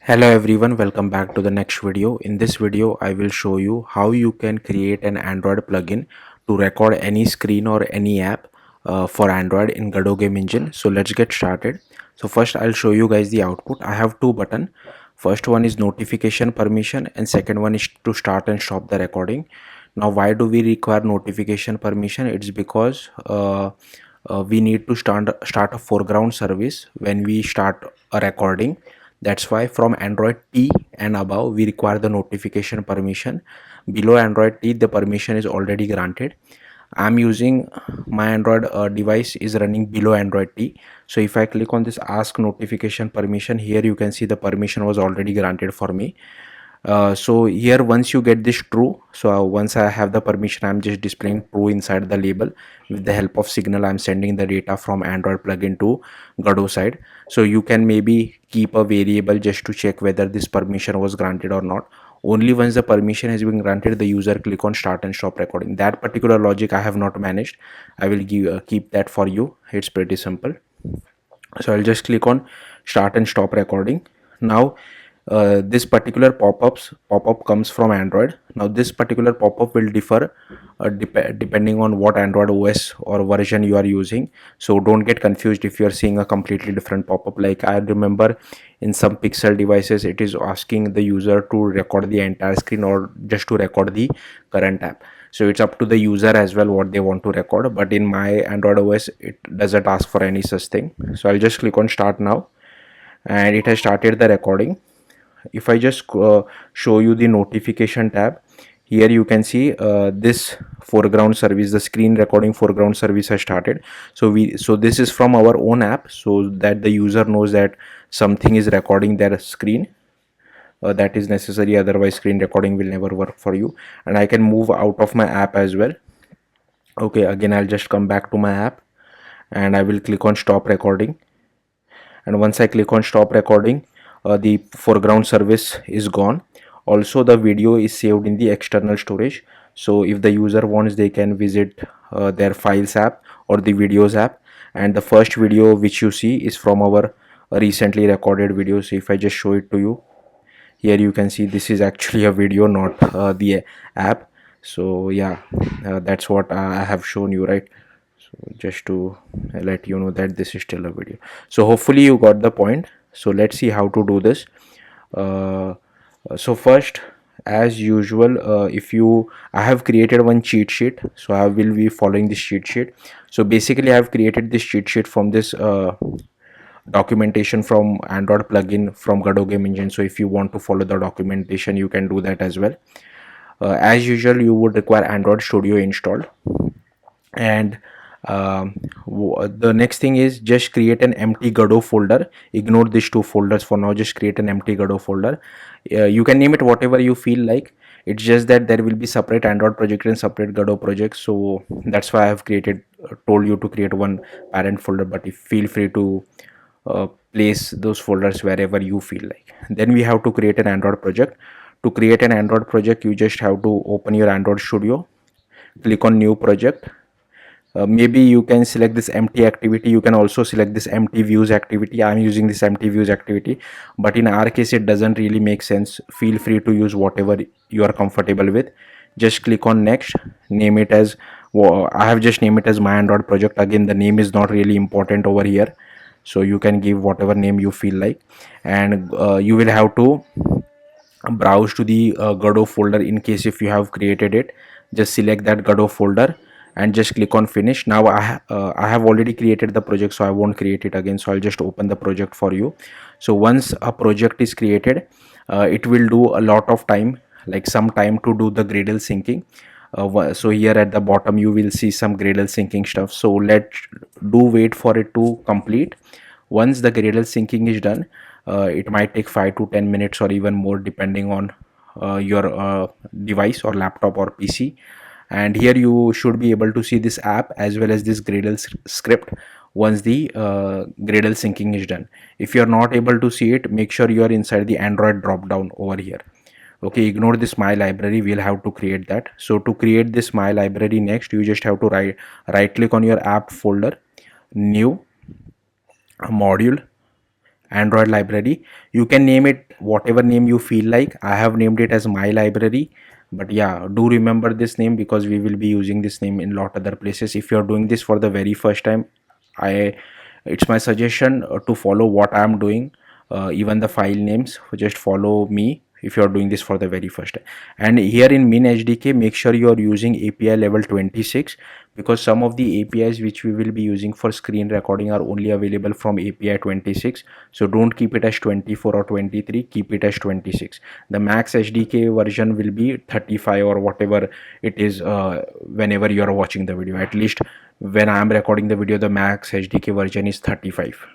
Hello everyone, welcome back to the next video. In this video, I will show you how you can create an Android plugin to record any screen or any app for Android in Godot game engine. So let's get started. So first I'll show you guys the output. I have two buttons. First one is notification permission and second one is to start and stop the recording. Now why do we require notification permission? It's because we need to start a foreground service when we start a recording. That's why from Android T and above we require the notification permission. Below Android T the permission is already granted. I'm using my Android device is running below Android T. So if I click on this ask notification permission, here you can see the permission was already granted for me. So here once you get this true, so once I have the permission, I'm just displaying true inside the label. With the help of signal, I'm sending the data from Android plugin to Godot side. So you can maybe keep a variable just to check whether this permission was granted or not. Only once the permission has been granted, the user click on start and stop recording. That particular logic I have not managed. I will keep that for you. It's pretty simple. So I'll just click on start and stop recording. Now this particular pop-up comes from Android. Now this particular pop-up will differ depending on what Android OS or version you are using, so don't get confused if you are seeing a completely different pop-up. Like I remember in some Pixel devices it is asking the user to record the entire screen or just to record the current app. So it's up to the user as well what they want to record, but in my Android OS it doesn't ask for any such thing. So I'll just click on start now and it has started the recording. If I just show you the notification tab, here you can see this foreground service, the screen recording foreground service has started. So this is from our own app, so that the user knows that something is recording their screen. That is necessary, otherwise screen recording will never work for you. And I can move out of my app as well. Okay, again I'll just come back to my app and I will click on stop recording. And once I click on stop recording, the foreground service is gone. Also the video is saved in the external storage, so if the user wants they can visit their files app or the videos app, and the first video which you see is from our recently recorded video. So if I just show it to you, here you can see this is actually a video, not the app. So yeah, that's what I have shown you, right? So just to let you know that this is still a video. So hopefully you got the point. So let's see how to do this. So first, as usual, I have created one cheat sheet, so I will be following this cheat sheet. So basically I have created this cheat sheet from this documentation from Android plugin from Godot game engine. So if you want to follow the documentation, you can do that as well. As usual, you would require Android Studio installed, and the next thing is just create an empty Godot folder. Ignore these two folders for now, just create an empty Godot folder. You can name it whatever you feel like. It's just that there will be separate Android project and separate Godot project, so that's why I have told you to create one parent folder, but if feel free to place those folders wherever you feel like. Then we have to create an Android project. To create an Android project, you just have to open your Android Studio, click on new project. Maybe you can select this empty activity. You can also select this empty views activity. I'm using this empty views activity, but in our case it doesn't really make sense. Feel free to use whatever you are comfortable with. Just click on next, name it as I have just named it as my Android project. Again, the name is not really important over here, so you can give whatever name you feel like. And you will have to browse to the Godot folder in case if you have created it. Just select that Godot folder and just click on finish. Now I have already created the project, so I won't create it again. So I'll just open the project for you. So once a project is created, it will do a lot of time, like some time to do the Gradle syncing. So here at the bottom you will see some Gradle syncing stuff, so let's wait for it to complete. Once the Gradle syncing is done, it might take 5 to 10 minutes or even more depending on your device or laptop or PC. And here you should be able to see this app as well as this Gradle script once the Gradle syncing is done. If you're not able to see it, make sure you are inside the Android drop down over here. Okay, ignore this my library, we'll have to create that. So to create this my library, next you just have to right click on your app folder, new, module, Android library. You can name it whatever name you feel like. I have named it as my library, but yeah, do remember this name because we will be using this name in lot other places. If you're doing this for the very first time, I it's my suggestion to follow what I'm doing. Even the file names, just follow me if you're doing this for the very first time. And here in min hdk, make sure you're using API level 26, because some of the APIs which we will be using for screen recording are only available from API 26. So don't keep it as 24 or 23, keep it as 26. The max hdk version will be 35 or whatever it is. Whenever you are watching the video, at least when I am recording the video, the max hdk version is 35.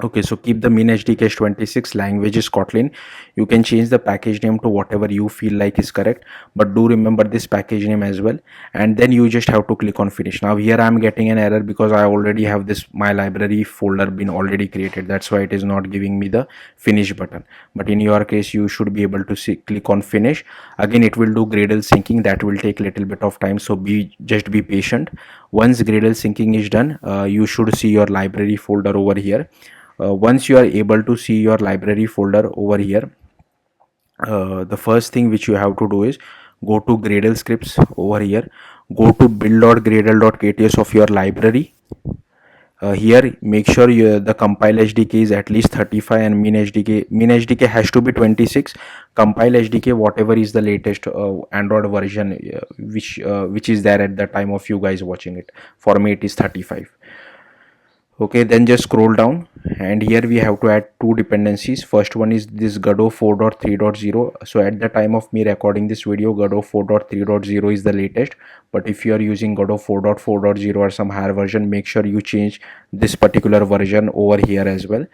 Okay, so keep the min hdk as 26, language is Kotlin. You can change the package name to whatever you feel like is correct, but do remember this package name as well. And then you just have to click on finish. Now here I'm getting an error because I already have this my library folder been already created. That's why it is not giving me the finish button. But in your case, you should be able to see, click on finish. Again, it will do Gradle syncing. That will take little bit of time, so just be patient. Once Gradle syncing is done, you should see your library folder over here. Once you are able to see your library folder over here, the first thing which you have to do is go to Gradle scripts over here, go to build.gradle.kts of your library. Here make sure the compile hdk is at least 35 and min hdk has to be 26. Compile hdk whatever is the latest Android version, which is there at the time of you guys watching it. For me it is 35. Okay, then just scroll down, and here we have to add two dependencies. First one is this Godot 4.3.0. so at the time of me recording this video, Godot 4.3.0 is the latest, but if you are using Godot 4.4.0 or some higher version, make sure you change this particular version over here as well.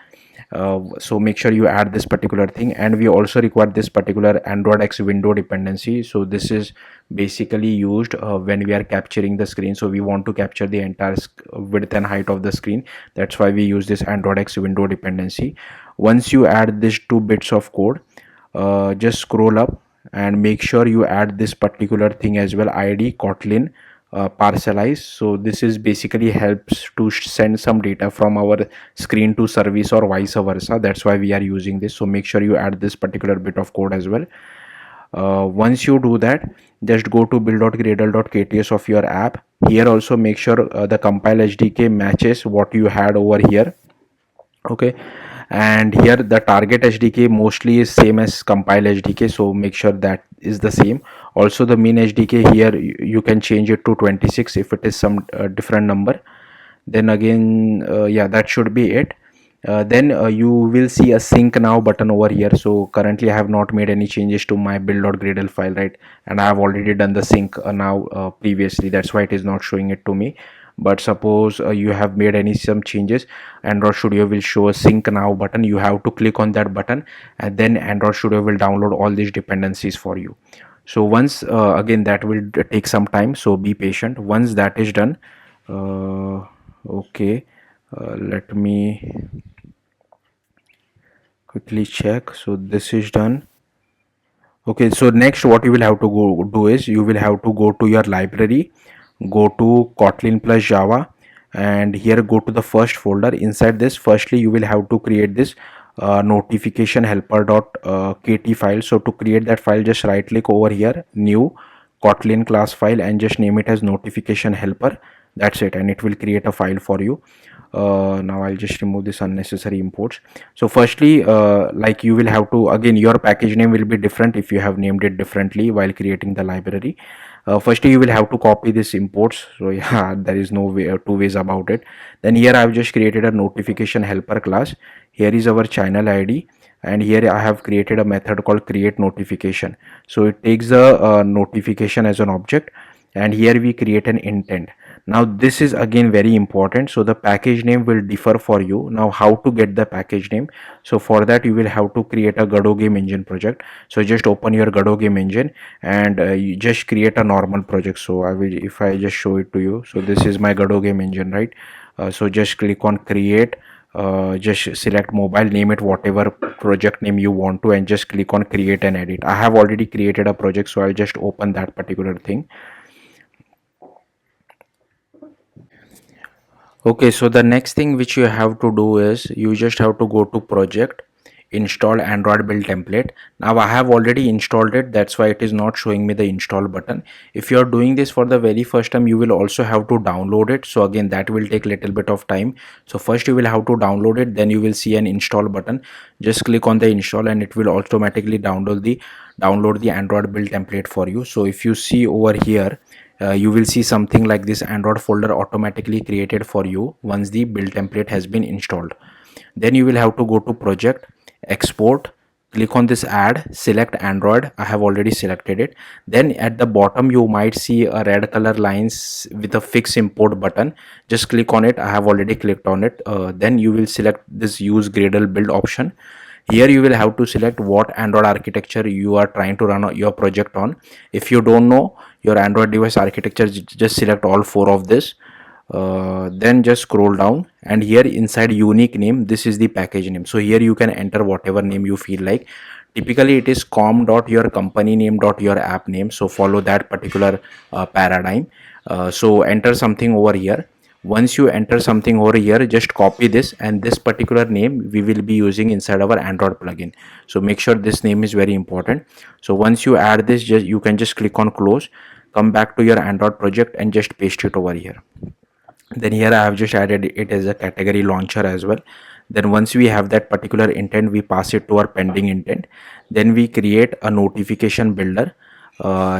So make sure you add this particular thing. And we also require this particular Android X window dependency. So this is basically used when we are capturing the screen. So we want to capture the entire width and height of the screen. That's why we use this Android X window dependency. Once you add these 2 bits of code, just scroll up and make sure you add this particular thing as well, id Kotlin parcelize. So this is basically helps to send some data from our screen to service or vice versa. That's why we are using this. So make sure you add this particular bit of code as well. Once you do that, just go to build.gradle.kts of your app. Here also make sure the compile hdk matches what you had over here. Okay, and here the target hdk mostly is same as compile hdk, so make sure that is the same. Also the min hdk here, you can change it to 26 if it is some different number. Then again, yeah, that should be it. Then you will see a sync now button over here. So currently I have not made any changes to my build.gradle file, right? And I have already done the sync now previously. That's why it is not showing it to me. But suppose you have made some changes, Android Studio will show a sync now button. You have to click on that button, and then Android Studio will download all these dependencies for you. So once again, that will take some time, so be patient. Once that is done, okay, let me quickly check. So this is done. Okay, so next what you will have to go do is you will have to go to your library, go to Kotlin plus Java, and here go to the first folder. Inside this, firstly you will have to create this notification helper.kt file. So to create that file, just right click over here, new Kotlin class file, and just name it as notification helper. That's it, and it will create a file for you. Now I'll just remove this unnecessary imports. So firstly, like you will have to, again, your package name will be different if you have named it differently while creating the library. Firstly, you will have to copy this imports. So yeah, there is no way, two ways about it. Then here I've just created a notification helper class. Here is our channel ID, and here I have created a method called create notification. So it takes the notification as an object, and here we create an intent. Now this is again very important. So the package name will differ for you. Now how to get the package name? So for that you will have to create a Godot game engine project. So just open your Godot game engine, and you just create a normal project. So I will, if I just show it to you, so this is my Godot game engine, right? So just click on create, just select mobile, name it whatever project name you want to, and just click on create and edit. I have already created a project, so I'll just open that particular thing. Okay, so the next thing which you have to do is you just have to go to project, install Android build template. Now I have already installed it, that's why it is not showing me the install button. If you are doing this for the very first time, you will also have to download it. So again, that will take little bit of time. So first you will have to download it, then you will see an install button. Just click on the install and it will automatically download the Android build template for you. So if you see over here, you will see something like this Android folder automatically created for you once the build template has been installed. Then you will have to go to project, export, click on this add, select Android. I have already selected it. Then at the bottom you might see a red color lines with a fix import button. Just click on it. I have already clicked on it. Then you will select this use Gradle build option. Here you will have to select what Android architecture you are trying to run your project on. If you don't know your Android device architecture, just select all four of this. Then just scroll down, and here inside unique name, this is the package name. So here you can enter whatever name you feel like. Typically it is com dot your company name dot your app name, so follow that particular paradigm. So enter something over here. Once you enter something over here, just copy this, and this particular name we will be using inside our Android plugin. So make sure this name is very important. So once you add this, just you can just click on close, come back to your Android project and just paste it over here. Then here I have just added it as a category launcher as well. Then once we have that particular intent, we pass it to our pending intent. Then we create a notification builder.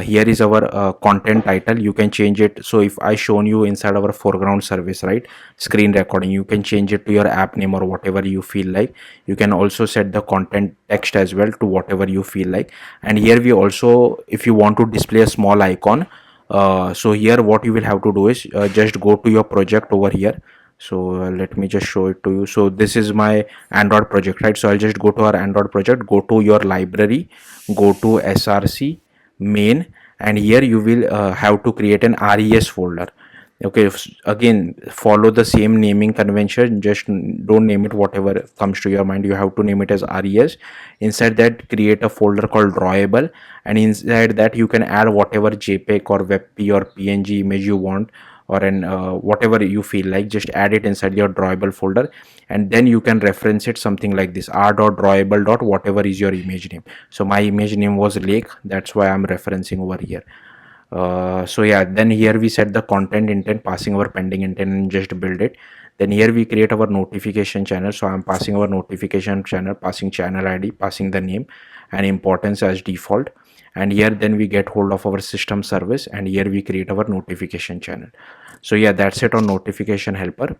Here is our content title. You can change it. So if I shown you inside our foreground service, right, screen recording, you can change it to your app name or whatever you feel like. You can also set the content text as well to whatever you feel like. And here we also, if you want to display a small icon, so here what you will have to do is just go to your project over here. So let me just show it to you. So this is my Android project, right? So I'll just go to our Android project, go to your library, go to src main, and here you will have to create an res folder. Okay, again follow the same naming convention, just don't name it whatever comes to your mind. You have to name it as res. Inside that, create a folder called drawable, and inside that you can add whatever jpeg or webp or png image you want, or an whatever you feel like. Just add it inside your drawable folder, and then you can reference it something like this, r.drawable dot whatever is your image name. So my image name was lake, that's why I'm referencing over here. So yeah, then here we set the content intent, passing our pending intent, and just build it. Then here we create our notification channel. So I'm passing our notification channel, passing channel id, passing the name and importance as default. And here then we get hold of our system service, and here we create our notification channel. So yeah, that's it on notification helper.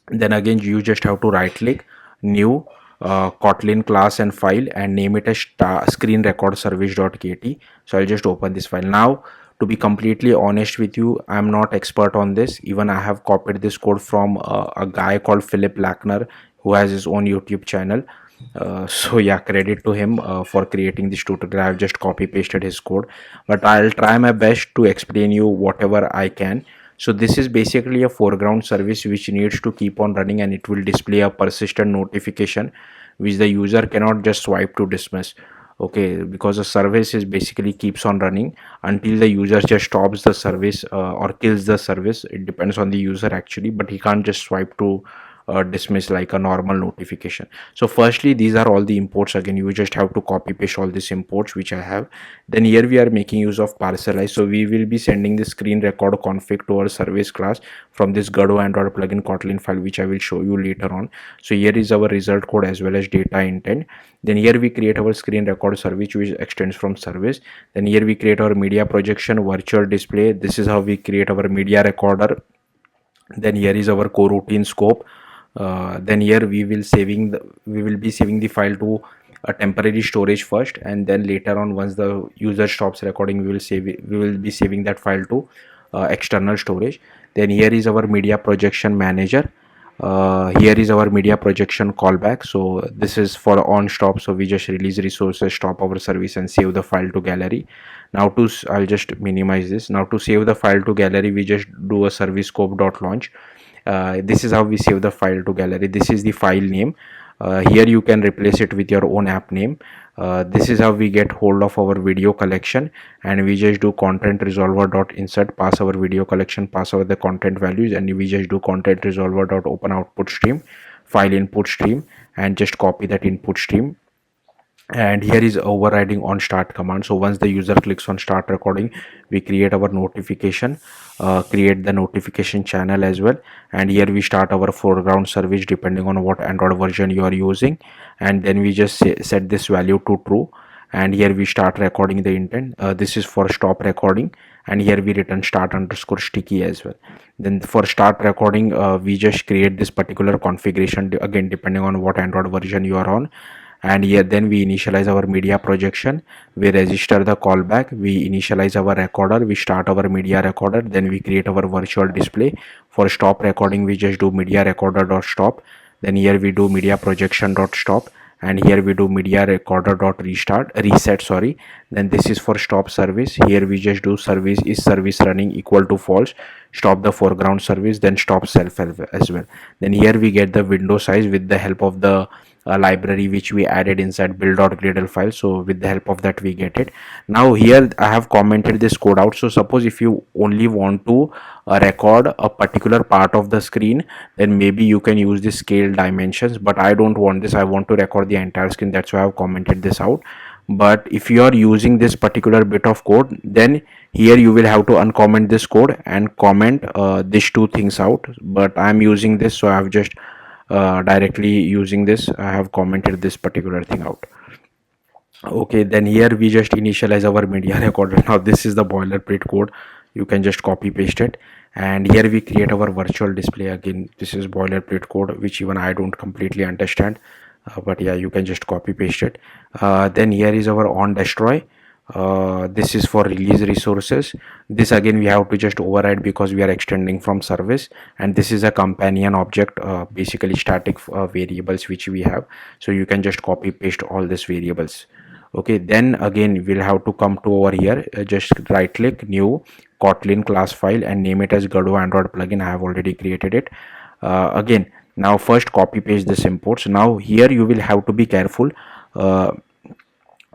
Then again you just have to right click, new, Kotlin class and file, and name it as screen record service.kt. So I'll just open this file. Now to be completely honest with you, I'm not expert on this. Even I have copied this code from a guy called Philip Lackner, who has his own YouTube channel. So yeah, credit to him for creating this tutorial. I've just copy pasted his code, but I'll try my best to explain you whatever I can. So this is basically a foreground service which needs to keep on running, and it will display a persistent notification which the user cannot just swipe to dismiss. Okay, because the service is basically keeps on running until the user just stops the service or kills the service. It depends on the user actually, but he can't just swipe to dismiss like a normal notification. So firstly, these are all the imports. Again, you just have to copy paste all these imports which I have. Then here we are making use of parcelize. So we will be sending the screen record config to our service class from this Godot Android plugin Kotlin file, which I will show you later on. So here is our result code as well as data intent. Then here we create our screen record service which extends from service. Then here we create our media projection virtual display. This is how we create our media recorder. Then here is our coroutine scope. Then here we will be saving the file to a temporary storage first, and then later on, once the user stops recording, we will be saving that file to external storage. Then here is our media projection manager. Here is our media projection callback. So this is for on stop. So we just release resources, stop our service, and save the file to gallery. Now I'll just minimize this. Now to save the file to gallery, we just do a service scope dot launch. This is how we save the file to gallery. This is the file name. Here you can replace it with your own app name. This is how we get hold of our video collection, and we just do content resolver dot insert, pass our video collection, pass over the content values, and we just do content resolver dot open output stream, file input stream, and just copy that input stream. And here is overriding on start command. So once the user clicks on start recording, we create our notification, create the notification channel as well, and here we start our foreground service depending on what Android version you are using, and then we just set this value to true, and here we start recording the intent. This is for stop recording, and here we return start underscore sticky as well. Then for start recording, we just create this particular configuration again depending on what Android version you are on. And here then we initialize our media projection, we register the callback, we initialize our recorder, we start our media recorder, then we create our virtual display. For stop recording, we just do media recorder dot stop, then here we do media projection dot stop, and here we do media recorder dot reset, sorry. Then this is for stop service. Here we just do service is service running equal to false, stop the foreground service, then stop self as well. Then here we get the window size with the help of the library which we added inside build.gradle file. So with the help of that we get it. Now here I have commented this code out. So suppose if you only want to record a particular part of the screen, then maybe you can use the scale dimensions, but I don't want this. I want to record the entire screen. That's why I've commented this out. But if you are using this particular bit of code, then here you will have to uncomment this code and comment these two things out. But I'm using this, so I've just directly using this, I have commented this particular thing out. Okay, then here we just initialize our media recorder. Now this is the boilerplate code, you can just copy paste it, and here we create our virtual display. Again, this is boilerplate code which even I don't completely understand, but yeah, you can just copy paste it. Then here is our on destroy. This is for release resources. This again we have to just override because we are extending from service, and this is a companion object, basically static variables which we have, so you can just copy paste all these variables. Okay, then again we'll have to come to over here, just right click new Kotlin class file and name it as Godot Android plugin. I have already created it. Again, now first copy paste this imports. Now here you will have to be careful.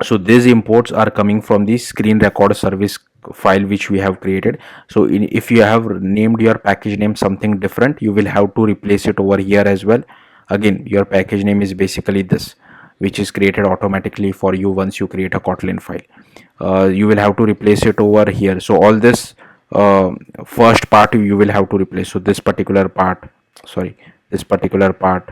So these imports are coming from the screen record service file which we have created. So if you have named your package name something different, you will have to replace it over here as well. Again, your package name is basically this, which is created automatically for you once you create a Kotlin file. You will have to replace it over here. So all this first part you will have to replace. So this particular part, sorry, this particular part,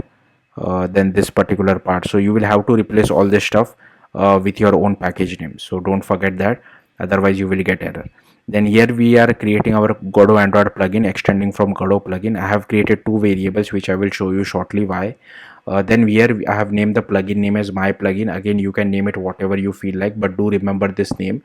then this particular part. So you will have to replace all this stuff with your own package name. So don't forget that, otherwise you will get error. Then here we are creating our Godot Android plugin, extending from Godot plugin. I have created two variables which I will show you shortly why. Then here I have named the plugin name as my plugin. Again, you can name it whatever you feel like, but do remember this name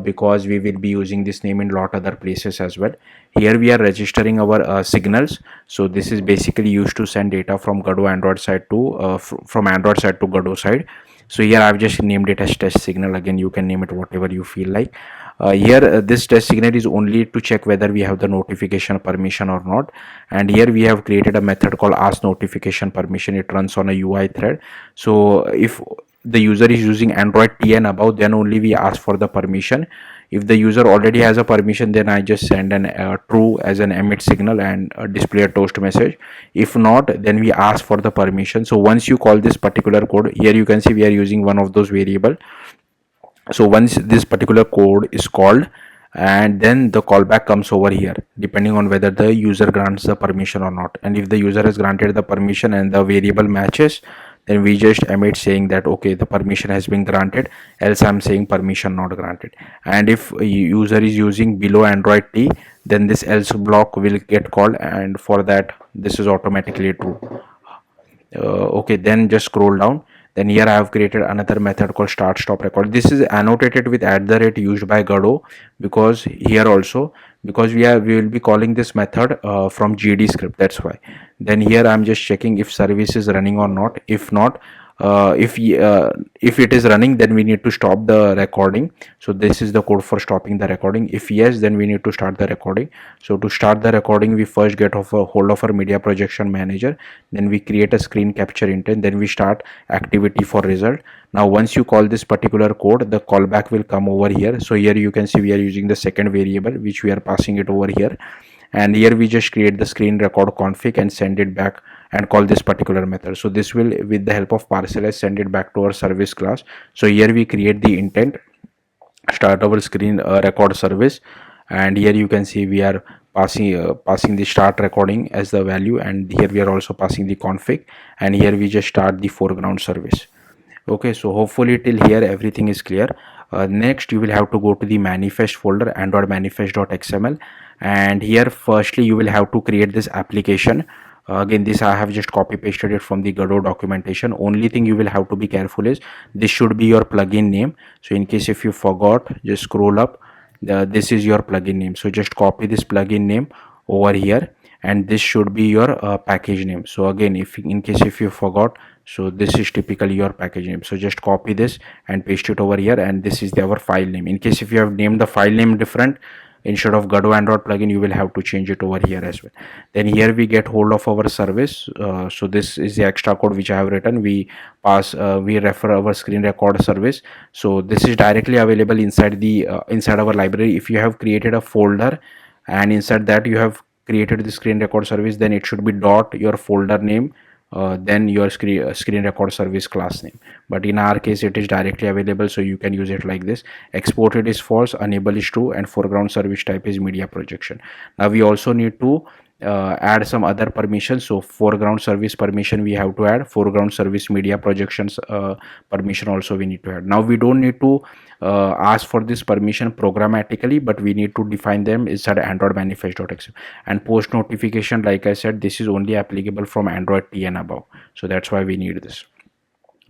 because we will be using this name in lot other places as well. Here we are registering our signals. So this is basically used to send data from Godot Android side to from Android side to Godot side. So here I've just named it as test signal. Again, you can name it whatever you feel like. Here this test signal is only to check whether we have the notification permission or not, and here we have created a method called ask notification permission. It runs on a UI thread. So if the user is using Android 10 above, then only we ask for the permission. If the user already has a permission, then I just send an true as an emit signal and display a toast message. If not, then we ask for the permission. So once you call this particular code, here you can see we are using one of those variable. So once this particular code is called, and then the callback comes over here depending on whether the user grants the permission or not. And if the user has granted the permission and the variable matches, then we just emit saying that okay, the permission has been granted, else I'm saying permission not granted. And if a user is using below Android T, then this else block will get called, and for that this is automatically true. Okay, then just scroll down. Then here I have created another method called start stop record. This is annotated with @ used by Godot, because here also, because we will be calling this method from GD script, that's why. Then here I'm just checking if service is running or not. If not, if it is running, then we need to stop the recording. So this is the code for stopping the recording. If yes, then we need to start the recording. So to start the recording, we first get of a hold of our media projection manager, then we create a screen capture intent, then we start activity for result. Now once you call this particular code, the callback will come over here. So here you can see we are using the second variable which we are passing it over here, and here we just create the screen record config and send it back and call this particular method. So this will, with the help of parcelize, send it back to our service class. So here we create the intent, start our screen record service, and here you can see we are passing the start recording as the value, and here we are also passing the config, and here we just start the foreground service. Okay, so hopefully till here everything is clear. Next you will have to go to the manifest folder, android manifest.xml, and here firstly you will have to create this application. Again, this I have just copy pasted it from the Godot documentation. Only thing you will have to be careful is this should be your plugin name. So in case if you forgot, just scroll up, this is your plugin name. So just copy this plugin name over here, and this should be your package name. So again, if in case if you forgot, so this is typically your package name. So just copy this and paste it over here, and this is our file name. In case if you have named the file name different, instead of Godot Android plugin, you will have to change it over here as well. Then here we get hold of our service. So this is the extra code which I have written. We refer our screen record service. So this is directly available inside the inside our library. If you have created a folder and inside that you have created the screen record service, then it should be dot your folder name, then your screen record service class name. But in our case it is directly available, so you can use it like this. Exported is false, enable is true, and foreground service type is media projection. Now we also need to add some other permissions. So foreground service permission we have to add, foreground service media projections permission also we need to add. Now we don't need to ask for this permission programmatically, but we need to define them inside android manifest.xml. And post notification, like I said, this is only applicable from android 10 and above, so that's why we need this.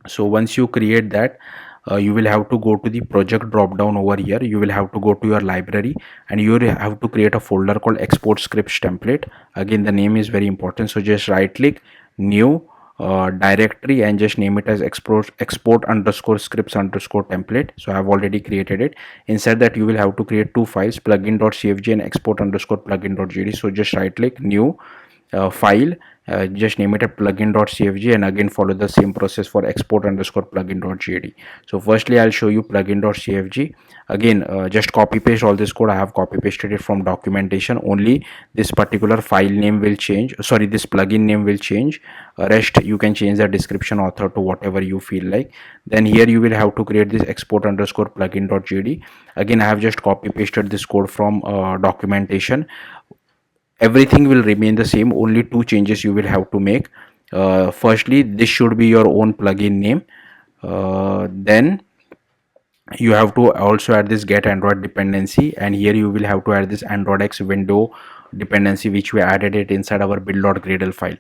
So once you create that, you will have to go to the project drop down over here. You will have to go to your library, and you will have to create a folder called export scripts template. Again, the name is very important, so just right click, new directory, and just name it as export underscore scripts underscore template. So I have already created it. Inside that you will have to create two files, plugin.cfg and export underscore plugin.jd. So just right click, new file, just name it a plugin.cfg, and again follow the same process for export underscore plugin.jd. So firstly I'll show you plugin.cfg. Again, just copy paste all this code. I have copy pasted it from documentation. Only this particular file name will change, sorry, this plugin name will change. Rest you can change the description author to whatever you feel like. Then here you will have to create this export underscore plugin.jd. Again, I have just copy pasted this code from documentation. Everything will remain the same, only two changes you will have to make. Firstly, this should be your own plugin name. Then you have to also add this get android dependency, and here you will have to add this android x window dependency, which we added it inside our build.gradle file.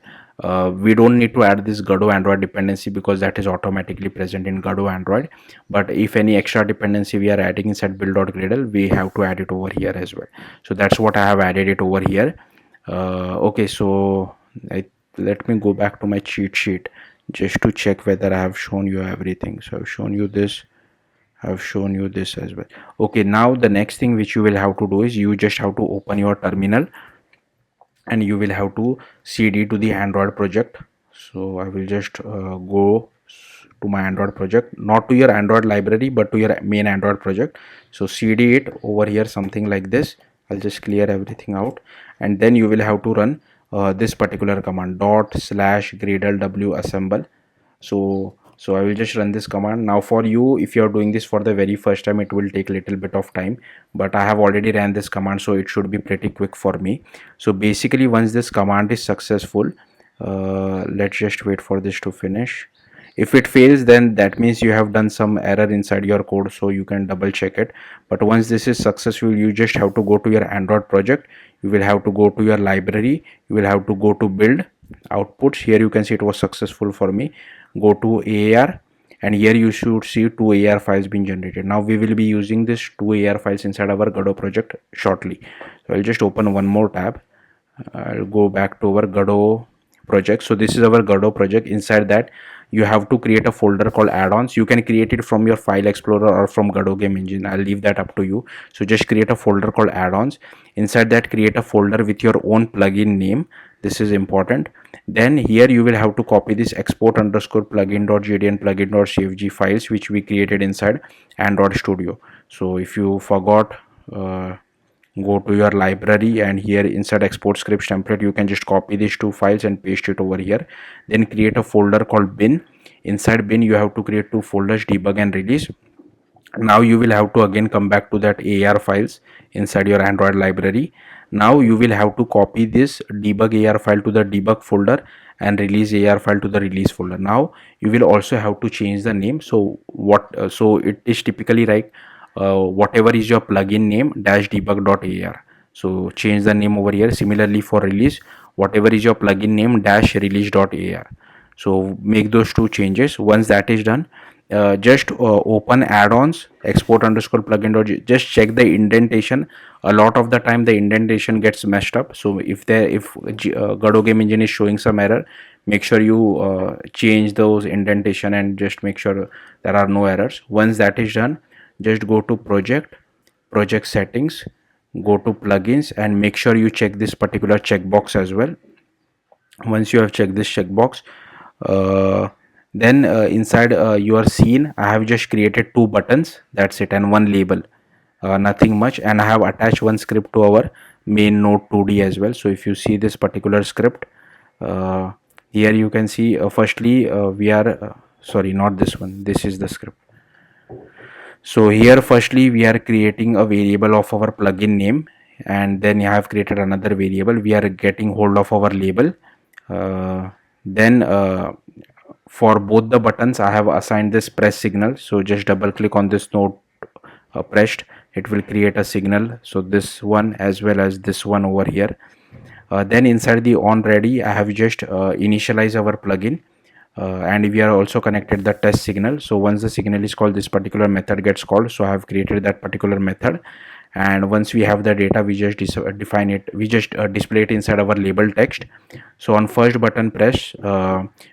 We don't need to add this Godot Android dependency because that is automatically present in Godot Android, but if any extra dependency we are adding inside build.gradle, we have to add it over here as well. So that's what I have added it over here. Okay, so let me go back to my cheat sheet just to check whether I have shown you everything. So I've shown you this, I've shown you this as well. Okay, now the next thing which you will have to do is you just have to open your terminal, and you will have to cd to the android project. So I will just go to my android project, not to your android library but to your main android project. So cd it over here, something like this. I'll just clear everything out, and then you will have to run this particular command ./gradle w assemble. So I will just run this command. Now for you, if you are doing this for the very first time, it will take a little bit of time, but I have already ran this command, so it should be pretty quick for me. So basically, once this command is successful, let's just wait for this to finish. If it fails, then that means you have done some error inside your code, so you can double check it. But once this is successful, you just have to go to your android project. You will have to go to your library. You will have to go to build outputs. Here you can see it was successful for me. Go to AAR, and here you should see two AR files being generated. Now we will be using this two AR files inside our Godot project shortly. So I'll just open one more tab. I'll go back to our Godot project. So this is our Godot project. Inside that, you have to create a folder called add-ons. You can create it from your file explorer or from Godot game engine. I'll leave that up to you. So just create a folder called add-ons. Inside that, create a folder with your own plugin name. This is important. Then here you will have to copy this export underscore plugin.jd and plugin.cfg files which we created inside Android Studio. So if you forgot, go to your library, and here inside export scripts template you can just copy these two files and paste it over here. Then create a folder called bin. Inside bin you have to create two folders, debug and release. Now you will have to again come back to that AR files inside your Android library. Now you will have to copy this debug AR file to the debug folder and release AR file to the release folder. Now you will also have to change the name. So so it is typically like whatever is your plugin name dash debug.ar. So change the name over here. Similarly for release, whatever is your plugin name dash release.ar. So make those two changes. Once that is done, just open add-ons, export underscore plugin. Just check the indentation. A lot of the time the indentation gets messed up. So if Godot game engine is showing some error, make sure you change those indentation and just make sure there are no errors. Once that is done, just go to project settings, go to plugins, and make sure you check this particular checkbox as well. Once you have checked this checkbox, then inside your scene I have just created two buttons, that's it, and one label, nothing much. And I have attached one script to our main node 2D as well. So if you see this particular script, here you can see firstly we are sorry, not this one, this is the script. So here firstly we are creating a variable of our plugin name, and then I have created another variable. We are getting hold of our label. Then for both the buttons I have assigned this press signal. So just double click on this node pressed, it will create a signal. So this one as well as this one over here. Then inside the on ready I have just initialize our plugin. And we are also connected the test signal. So once the signal is called, this particular method gets called. So I have created that particular method, and once we have the data we just define it, we just display it inside our label text. So on first button press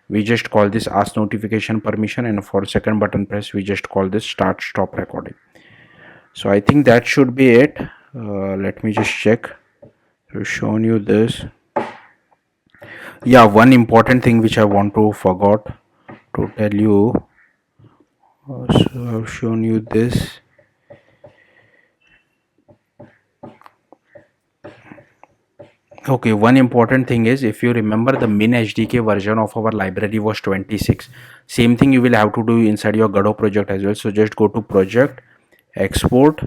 we just call this ask notification permission, and for second button press we just call this start stop recording. So I think that should be it. Let me just check. I've shown you this. Yeah, one important thing which I want to forgot to tell you. So I've shown you this. Okay, one important thing is, if you remember, the min HDK version of our library was 26. Same thing you will have to do inside your Godot project as well. So just go to project, export,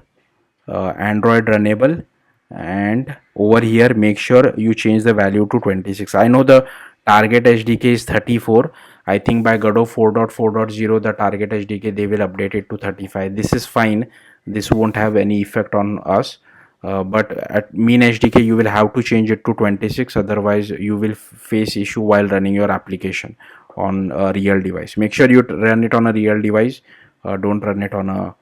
Android runnable, and over here make sure you change the value to 26. I know the target HDK is 34. I think by Godot 4.4.0 the target HDK they will update it to 35. This is fine, this won't have any effect on us. But at min HDK you will have to change it to 26, otherwise you will face issue while running your application on a real device. Make sure you run it on a real device, don't run it on a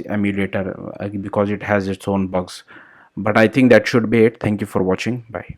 emulator because it has its own bugs. But I think that should be it. Thank you for watching. Bye.